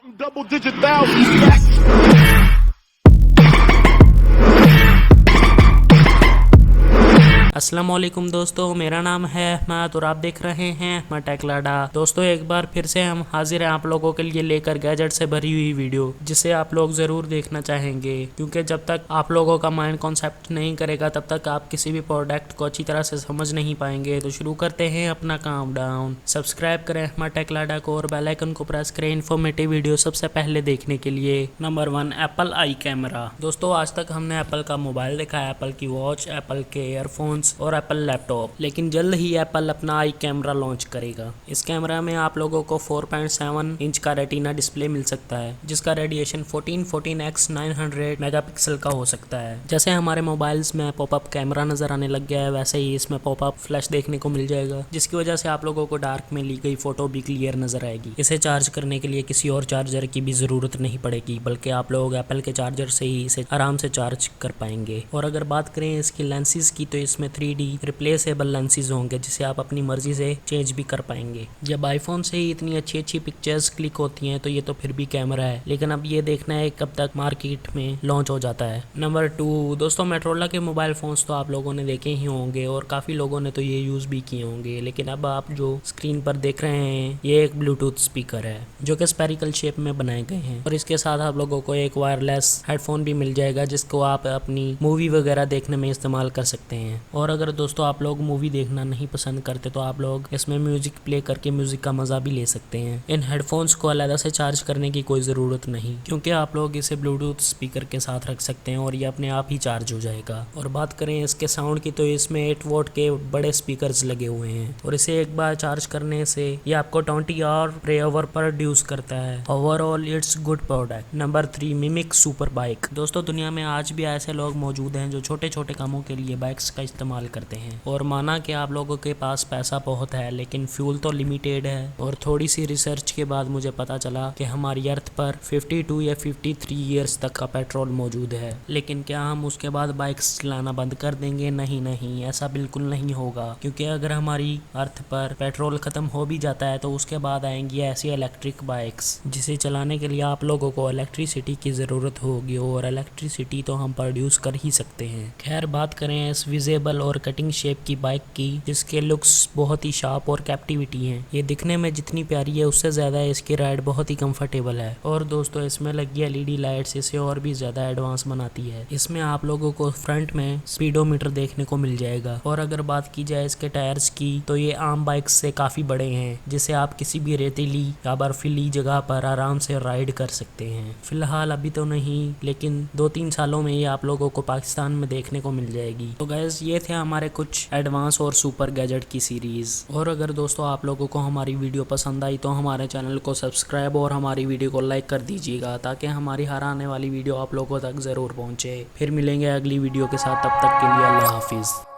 Double digit thousands back. अस्सलामुअलैकुम दोस्तों, मेरा नाम है अहमद और आप देख रहे हैं अहमद टेक लाडा। दोस्तों, एक बार फिर से हम हाजिर हैं आप लोगों के लिए लेकर गैजेट से भरी हुई वीडियो, जिसे आप लोग ज़रूर देखना चाहेंगे, क्योंकि जब तक आप लोगों का माइंड कॉन्सेप्ट नहीं करेगा तब तक आप किसी भी प्रोडक्ट को अच्छी तरह से समझ नहीं पाएंगे। तो शुरू करते हैं अपना काम डाउन। सब्सक्राइब करें अहमद टेक लाडा को और बेल आइकन को प्रेस करें इन्फॉर्मेटिव वीडियो सबसे पहले देखने के लिए। नंबर 1, एप्पल आई कैमरा। दोस्तों, आज तक हमने एप्पल का मोबाइल देखा है, एप्पल की वॉच, एप्पल के ईयरफोन और एप्पल लैपटॉप, लेकिन जल्द ही एप्पल अपना आई कैमरा लॉन्च करेगा। इस कैमरा में आप लोगों को 4.7 इंच का रेटिना डिस्प्ले मिल सकता है, जिसका रेडिएशन 14x900 मेगापिक्सल का हो सकता है। जैसे हमारे मोबाइल्स में पॉपअप कैमरा नजर आने लग गया है, वैसे ही इसमें पॉपअप फ्लैश देखने को मिल जाएगा, जिसकी वजह से आप लोगों को डार्क में ली गई फोटो भी क्लियर नजर आएगी। इसे चार्ज करने के लिए किसी और चार्जर की भी जरूरत नहीं पड़ेगी, बल्कि आप लोग एप्पल के चार्जर से ही इसे आराम से चार्ज कर पाएंगे। और अगर बात करें इसकी लेंसेज की, तो इसमें 3D रिप्लेसेबल लेंसेज होंगे, जिसे आप अपनी मर्जी से चेंज भी कर पाएंगे। जब आईफोन से ही इतनी अच्छी अच्छी पिक्चर्स क्लिक होती हैं, तो ये तो फिर भी कैमरा है, लेकिन अब ये देखना है कब तक मार्केट में लॉन्च हो जाता है। नंबर 2, दोस्तों, मोटोरोला के मोबाइल फोन्स तो आप लोगों ने देखे ही होंगे और काफ़ी लोगों ने तो ये यूज़ भी किए होंगे, लेकिन अब आप जो स्क्रीन पर देख रहे हैं ये एक ब्लूटूथ स्पीकर है, जो कि स्पेरिकल शेप में बनाए गए हैं। और इसके साथ आप लोगों को एक वायरलेस हेडफोन भी मिल जाएगा, जिसको आप अपनी मूवी वगैरह देखने में इस्तेमाल कर सकते हैं। और अगर दोस्तों आप लोग मूवी देखना नहीं पसंद करते, तो आप लोग इसमें म्यूजिक प्ले करके म्यूजिक का मजा भी ले सकते हैं। इन हेडफोन्स को अलग से चार्ज करने की कोई ज़रूरत नहीं, क्योंकि आप लोग इसे ब्लूटूथ स्पीकर के साथ रख सकते हैं और ये अपने आप ही चार्ज हो जाएगा। और बात करें इसके साउंड की, तो इसमें 8 वोल्ट के बड़े स्पीकर्स लगे हुए हैं, और इसे एक बार चार्ज करने से ये आपको 20 आवर प्रोड्यूस करता है। Overall it's good product. Number 3, mimic super bike. दोस्तों, दुनिया में आज भी ऐसे लोग मौजूद हैं जो छोटे छोटे कामों के लिए बाइक्स का इस्तेमाल करते हैं। और माना कि आप लोगों के पास पैसा बहुत है, लेकिन फ्यूल तो लिमिटेड है। और थोड़ी सी रिसर्च के बाद मुझे पता चला कि हमारी अर्थ पर 52 या 53 ईयर्स तक का पेट्रोल मौजूद है। लेकिन क्या हम उसके बाद बाइक्स चलाना बंद कर देंगे? नहीं नहीं, ऐसा बिल्कुल नहीं होगा, क्योंकि अगर हमारी अर्थ पर पेट्रोल खत्म हो भी जाता है, तो उसके बाद आएंगी ऐसी इलेक्ट्रिक बाइक्स, जिसे चलाने के लिए आप लोगों को इलेक्ट्रिसिटी की ज़रूरत होगी, और इलेक्ट्रिसिटी तो हम प्रोड्यूस कर ही सकते हैं। खैर, बात करें इस विजेबल और कटिंग शेप की बाइक की, जिसके लुक्स बहुत ही शार्प और कैप्टिविटी हैं। ये दिखने में जितनी प्यारी है, उससे ज़्यादा इसकी राइड बहुत ही कंफर्टेबल है। और दोस्तों, इसमें लगी LED लाइट्स इसे और भी ज़्यादा एडवांस बनाती है। इसमें आप लोगों को फ्रंट में स्पीडोमीटर देखने को मिल जाएगा। और अगर बात की जाए इसके टायर्स की, तो ये आम बाइक्स से काफ़ी बड़े हैं, जिसे आप किसी भी रेतीली या बर्फीली जगह पर आराम से राइड कर सकते हैं। फिलहाल अभी तो नहीं, लेकिन 2-3 सालों में ये आप लोगों को पाकिस्तान में देखने को मिल जाएगी। तो गाइस, ये थे हमारे कुछ एडवांस और सुपर गैजेट की सीरीज। और अगर दोस्तों आप लोगों को हमारी वीडियो पसंद आई, तो हमारे चैनल को सब्सक्राइब और हमारी वीडियो को लाइक कर दीजिएगा, ताकि हमारी हर आने वाली वीडियो आप लोगों तक ज़रूर पहुंचे। फिर मिलेंगे अगली वीडियो के साथ, तब तक के लिए अल्लाह हाफिज़।